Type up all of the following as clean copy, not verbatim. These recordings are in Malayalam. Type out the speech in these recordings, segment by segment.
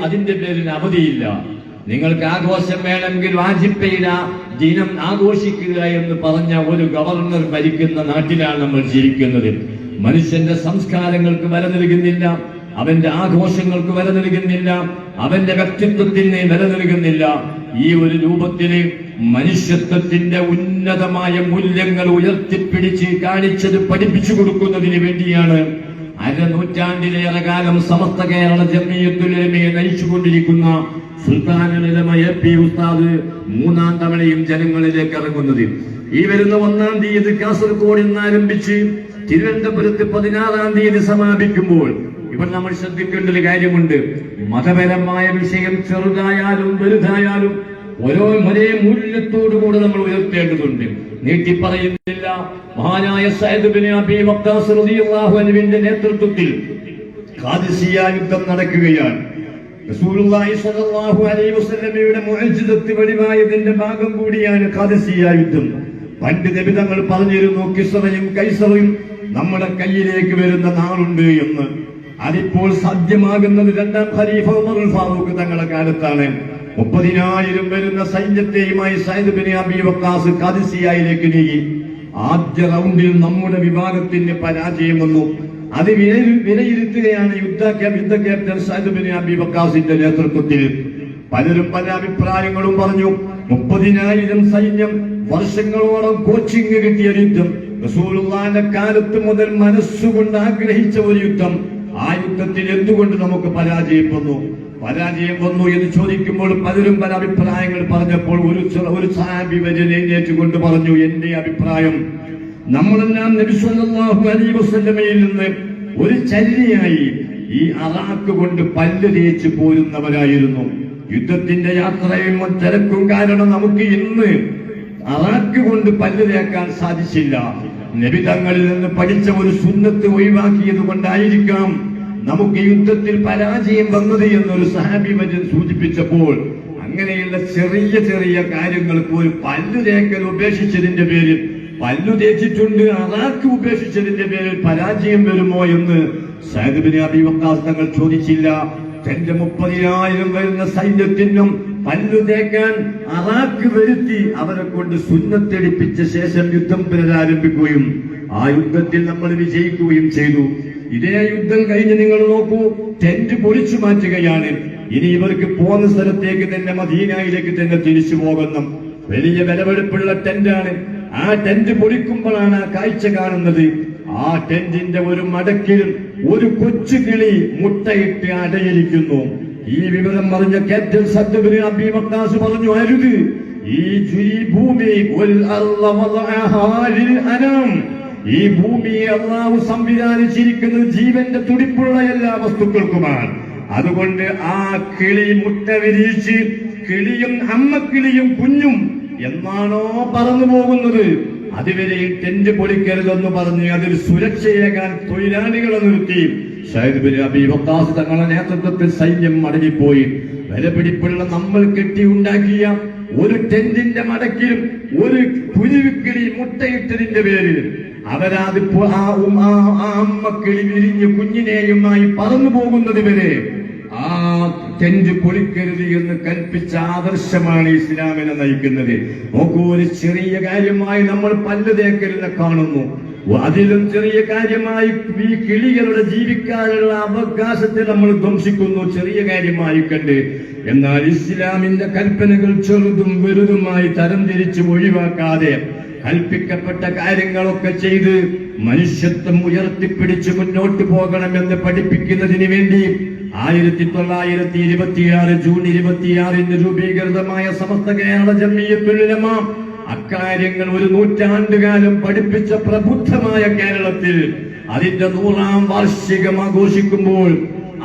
അതിന്റെ പേരിൽ അവധിയില്ല. നിങ്ങൾക്ക് ആഘോഷം വേണമെങ്കിൽ വാജിപ്പേയില ദിനം ആഘോഷിക്കുക എന്ന് പറഞ്ഞ ഒരു ഗവർണർ ഭരിക്കുന്ന നാട്ടിലാണ് നമ്മൾ ജീവിക്കുന്നത്. മനുഷ്യന്റെ സംസ്കാരങ്ങൾക്ക് വില നൽകുന്നില്ല, അവന്റെ ആഘോഷങ്ങൾക്ക് വില നൽകുന്നില്ല, അവന്റെ വ്യക്തിത്വത്തിന് വില നൽകുന്നില്ല. ഈ ഒരു രൂപത്തില് മനുഷ്യത്വത്തിന്റെ ഉന്നതമായ മൂല്യങ്ങൾ ഉയർത്തിപ്പിടിച്ച് കാണിച്ചത് പഠിപ്പിച്ചു കൊടുക്കുന്നതിന് വേണ്ടിയാണ് അരനൂറ്റാണ്ടിലേറെ കാലം സമസ്ത കേരള ജംഇയ്യത്തുൽ ഉലമയെ നയിച്ചുകൊണ്ടിരിക്കുന്ന സുൽത്താനുൽ ഉലമ എ.പി. ഉസ്താദ് മൂന്നാം തവണയും ജനങ്ങളിലേക്ക് ഇറങ്ങുന്നത്. ഈ വരുന്ന 1-ാം തീയതി കാസർഗോഡ് നിന്ന് ആരംഭിച്ച് തിരുവനന്തപുരത്ത് 16-ാം തീയതി സമാപിക്കുമ്പോൾ ഇവിടെ നമ്മൾ ശ്രദ്ധിക്കേണ്ട ഒരു കാര്യമുണ്ട്. മതപരമായ വിഷയം ചെറുതായാലും വലുതായാലും ഒരേ മൂല്യത്തോടുകൂടെ നമ്മൾ ഉയർത്തേണ്ടതുണ്ട്. നീട്ടിപ്പറയുന്നില്ല. മഹാനായ സഅദ് ബിൻ അബീ വഖാസ് റളിയല്ലാഹു അൻഹുവിന്റെ നേതൃത്വത്തിൽ ഖാദിസിയ്യ യുദ്ധം നടക്കുകയാണ്. റസൂലുള്ളാഹി സ്വല്ലല്ലാഹു അലൈഹി വസല്ലമയുടെ മുഅ്ജിസത്ത് വെളിവായതിന്റെ ഭാഗം കൂടിയാണ് ഖാദിസിയ്യ യുദ്ധം. പണ്ട് നബി തങ്ങൾ പറഞ്ഞിരുന്നു, കിസ്റയും കൈസറും നമ്മുടെ കയ്യിലേക്ക് വരുന്ന നാളുണ്ട് എന്ന്. അതിപ്പോൾ സാധ്യമാകുന്നത് 2-ാം ഖലീഫ ഉമറുൽ ഫാറൂഖ് തങ്ങളുടെ കാലത്താണ്. 30,000 വരുന്ന സൈന്യത്തെയുമായി സഅദ് ബിൻ അബീ വഖാസ് ഖാദിസിയ്യയിലേക്ക് നീങ്ങി. ആദ്യ റൗണ്ടിൽ നമ്മുടെ വിഭാഗത്തിന് പരാജയം വന്നു. അത് വിലയിരുത്തുകയാണ് യുദ്ധ ക്യാപ്റ്റൻ സഅദ് ബിൻ അബീ വഖാസിന്റെ നേതൃത്വത്തിൽ. പലരും പല അഭിപ്രായങ്ങളും പറഞ്ഞു. 30,000 സൈന്യം, വർഷങ്ങളോളം കോച്ചിങ് കിട്ടിയ യുദ്ധം, റസൂലുള്ളാഹിന്റെ കാലത്ത് മുതൽ മനസ്സുകൊണ്ട് ആഗ്രഹിച്ച ഒരു യുദ്ധം. ആ യുദ്ധത്തിൽ എന്തുകൊണ്ട് നമുക്ക് പരാജയം വന്നു എന്ന് ചോദിക്കുമ്പോൾ പലരും പല അഭിപ്രായങ്ങൾ പറഞ്ഞപ്പോൾ ഒരു സഹാബി എഴുന്നേറ്റുകൊണ്ട് പറഞ്ഞു, എന്റെ അഭിപ്രായം, നമ്മളെല്ലാം നബി സല്ലല്ലാഹു അലൈഹി വസല്ലമയിൽ നിന്ന് ഒരു ചര്യയായി ഈ അറാക്ക് കൊണ്ട് പല്ല് തേച്ച് പോരുന്നവരായിരുന്നു. യുദ്ധത്തിന്റെ യാത്രയും തിരക്കും കാരണം നമുക്ക് ഇന്ന് അറാക്ക് കൊണ്ട് പല്ല് തേക്കാൻ സാധിച്ചില്ല. നബി തങ്ങളിൽ നിന്ന് പഠിച്ച ഒരു സുന്നത്ത് ഒഴിവാക്കിയത് കൊണ്ടായിരിക്കാം നമുക്ക് യുദ്ധത്തിൽ പരാജയം വന്നത് എന്നൊരു സഹാബി വചൻ സൂചിപ്പിച്ചപ്പോൾ അങ്ങനെയുള്ള ചെറിയ ചെറിയ കാര്യങ്ങൾക്ക് ഒരു പല്ലു തേക്കൽ ഉപേക്ഷിച്ചതിന്റെ പേരിൽ, പല്ലു തേച്ചിട്ടുണ്ട് അറാക്ക് ഉപേക്ഷിച്ചതിന്റെ പേരിൽ പരാജയം വരുമോ എന്ന് സഅദ് ബിൻ അബീ വഖാസ് തങ്ങൾ ചോദിച്ചില്ല. തന്റെ 30,000 വരുന്ന സൈന്യത്തിനും പല്ലു തേക്കാൻ അറാക്ക് വരുത്തി അവരെ കൊണ്ട് സുന്നത്തെടുപ്പിച്ച ശേഷം യുദ്ധം പുനരാരംഭിക്കുകയും ആ യുദ്ധത്തിൽ നമ്മൾ വിജയിക്കുകയും ചെയ്തു. ഇതേ യുദ്ധം കഴിഞ്ഞ് നിങ്ങൾ നോക്കൂ, ടെന്റ് പൊളിച്ചു മാറ്റുകയാണ്. ഇനി ഇവർക്ക് പോകുന്ന സ്ഥലത്തേക്ക് തന്നെ മദീനയിലേക്ക് തന്നെ തിരിച്ചു പോകുന്നു. വലിയ വിലവെടുപ്പുള്ള ടെന്റാണ്. ആ ടെന്റ് പൊളിക്കുമ്പോഴാണ് ആ കാഴ്ച കാണുന്നത്. ആ ടെന്റിന്റെ ഒരു മടക്കിൽ ഒരു കൊച്ചു കിളി മുട്ടയിട്ട് അടയിരിക്കുന്നു. ഈ വിവരം പറഞ്ഞ ക്യാപ്റ്റൻ സഅദ് ബിൻ അബീ വഖാസ് പറഞ്ഞു, അരുത്, ഈ ഭൂമി ഈ ഭൂമിയെ അല്ലാഹു സംവിധാനിച്ചിരിക്കുന്നത് ജീവന്റെ തുടിപ്പുള്ള എല്ലാ വസ്തുക്കൾക്കുമാണ്. അതുകൊണ്ട് ആ കിളി മുട്ട വിരിയിച്ച് കിളിയും അമ്മക്കിളിയും കുഞ്ഞും എന്നാണോ പറന്നു പോകുന്നത് അതുവരെ ഈ ടെന്റ് പൊളിക്കരുതെന്ന് പറഞ്ഞ് അതിൽ സുരക്ഷയേകാൻ തൊഴിലാളികളെ നിർത്തി സഅദ് ബിൻ അബീ വഖാസ് തങ്ങളുടെ നേതൃത്വത്തിൽ സൈന്യം മടങ്ങിപ്പോയി. വിലപിടിപ്പുള്ള നമ്മൾ കെട്ടിയുണ്ടാക്കിയ ഒരു ടെന്റിന്റെ മടക്കിലും ഒരു കുരുവിക്കിളി മുട്ടയിട്ടതിന്റെ പേരിൽ അവരാതിപ്പോ ആ അമ്മക്കിളി വിരിഞ്ഞ് കുഞ്ഞിനെയുമായി പറന്നു പോകുന്നത് വരെ ആ ടെന്റ് പൊളിക്കരുത് എന്ന് കൽപ്പിച്ച ആദർശമാണ് ഇസ്ലാമിനെ നയിക്കുന്നത്. നോക്കൂ, ഒരു ചെറിയ കാര്യമായി നമ്മൾ പല്ല് തേക്കലിനെ കാണുന്നു. അതിലും ചെറിയ കാര്യമായി ഈ കിളികളുടെ ജീവിക്കാനുള്ള അവകാശത്തെ നമ്മൾ ധ്വംസിക്കുന്നു, ചെറിയ കാര്യമായി കണ്ട്. എന്നാൽ ഇസ്ലാമിന്റെ കൽപ്പനകൾ ചെറുതും വലുതുമായി തരംതിരിച്ച് ഒഴിവാക്കാതെ കൽപ്പിക്കപ്പെട്ട കാര്യങ്ങളൊക്കെ ചെയ്ത് മനുഷ്യത്വം ഉയർത്തിപ്പിടിച്ച് മുന്നോട്ട് പോകണമെന്ന് പഠിപ്പിക്കുന്നതിന് വേണ്ടി 1926 ജൂൺ 26 രൂപീകൃതമായ സമസ്ത കേരള ജംഇയ്യത്തുൽ ഉലമ അക്കാര്യങ്ങൾ ഒരു നൂറ്റാണ്ടുകാലം പഠിപ്പിച്ച പ്രബുദ്ധമായ കേരളത്തിൽ അതിന്റെ 100-ാം വാർഷികം ആഘോഷിക്കുമ്പോൾ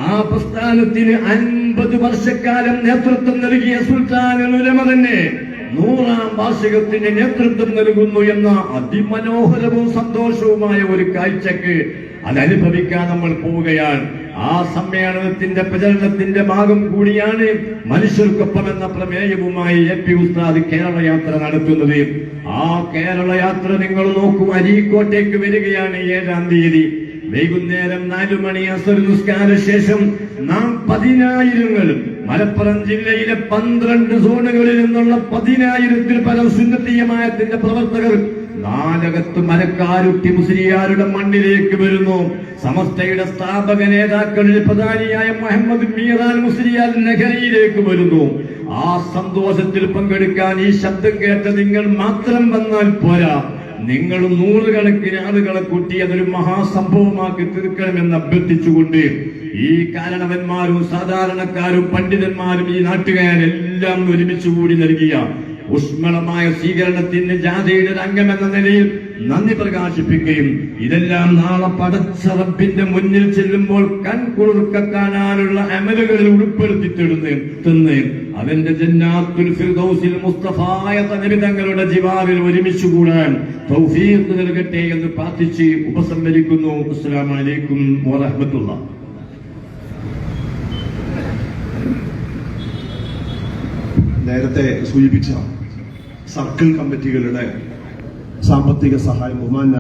ആ പ്രസ്ഥാനത്തിന് 50 വർഷക്കാലം നേതൃത്വം നൽകിയ സുൽത്താനുൽ ഉലമ തന്നെ 100-ാം വാർഷികത്തിന് നേതൃത്വം നൽകുന്നു എന്ന അതിമനോഹരവും സന്തോഷവുമായ ഒരു കാഴ്ചക്ക് അതനുഭവിക്കാൻ നമ്മൾ പോവുകയാണ്. ആ സമ്മേളനത്തിന്റെ പ്രചരണത്തിന്റെ ഭാഗം കൂടിയാണ് മനുഷ്യർക്കൊപ്പം എന്ന പ്രമേയവുമായി എ.പി. ഉസ്താദ് കേരള യാത്ര നടത്തുന്നത്. ആ കേരള യാത്ര നിങ്ങൾ നോക്കൂ, അരീക്കോട്ടേക്ക് വരികയാണ് 7-ാം തീയതി. വൈകുന്നേരം 4 മണി അസ്ർ നിസ്കാര ശേഷം നാം 10,000 മലപ്പുറം ജില്ലയിലെ 12 സോണുകളിൽ നിന്നുള്ള 10,000-ൽ പരം സുന്നത്തി ജമാഅത്തിന്റെ പ്രവർത്തകർ നാലകത്ത് മരക്കാരുട്ടി മുസ്ലിയാരുടെ മണ്ണിലേക്ക് വരുന്നു. സമസ്തയുടെ സ്ഥാപക നേതാക്കളിൽ പ്രധാനിയായ മുഹമ്മദ് മീറാൻ മുസ്ലിയാർ നഗരിയിലേക്ക് വരുന്നു. ആ സന്തോഷത്തിൽ പങ്കെടുക്കാൻ ഈ ശബ്ദം കേട്ട നിങ്ങൾ മാത്രം വന്നാൽ പോരാ, നിങ്ങൾ 100 കണക്കിന് ആളുകളെ കൂട്ടി അതൊരു മഹാസംഭവമാക്കി തീർക്കണമെന്ന് അഭ്യർത്ഥിച്ചുകൊണ്ട് ഈ കാരണവന്മാരും സാധാരണക്കാരും പണ്ഡിതന്മാരും ഈ നാട്ടുകാരെല്ലാം ഒരുമിച്ച് കൂടി നൽകിയ ഊഷ്മളമായ സ്വീകരണത്തിന് ജാഥയുടെ അംഗമെന്ന നിലയിൽ നന്ദി പ്രകാശിപ്പിക്കുകയും ഇതെല്ലാം നാളെ പടച്ച റബ്ബിന്റെ മുന്നിൽ ചെല്ലുമ്പോൾ കൺകുളിർക്ക കാണാനുള്ള അമലുകളിൽ ഉൾപ്പെടുത്തി തിന്ന് അവന്റെ ജന്നാത്തുൽ ഫിർദൗസിൽ മുസ്തഫായ നബി തങ്ങളുടെ ജിവാറിൽ ഒരുമിച്ച് കൂടാൻ തൗഫീഖ് നൽകട്ടെ എന്ന് പ്രാർത്ഥിച്ച് ഉപസംഹരിക്കുന്നു. അസ്സലാമു അലൈക്കും വറഹ്മത്തുള്ളാഹി. നേരത്തെ സൂചിപ്പിച്ച സർക്കിൾ കമ്മിറ്റികളുടെ സാമ്പത്തിക സഹായം ബഹുമാന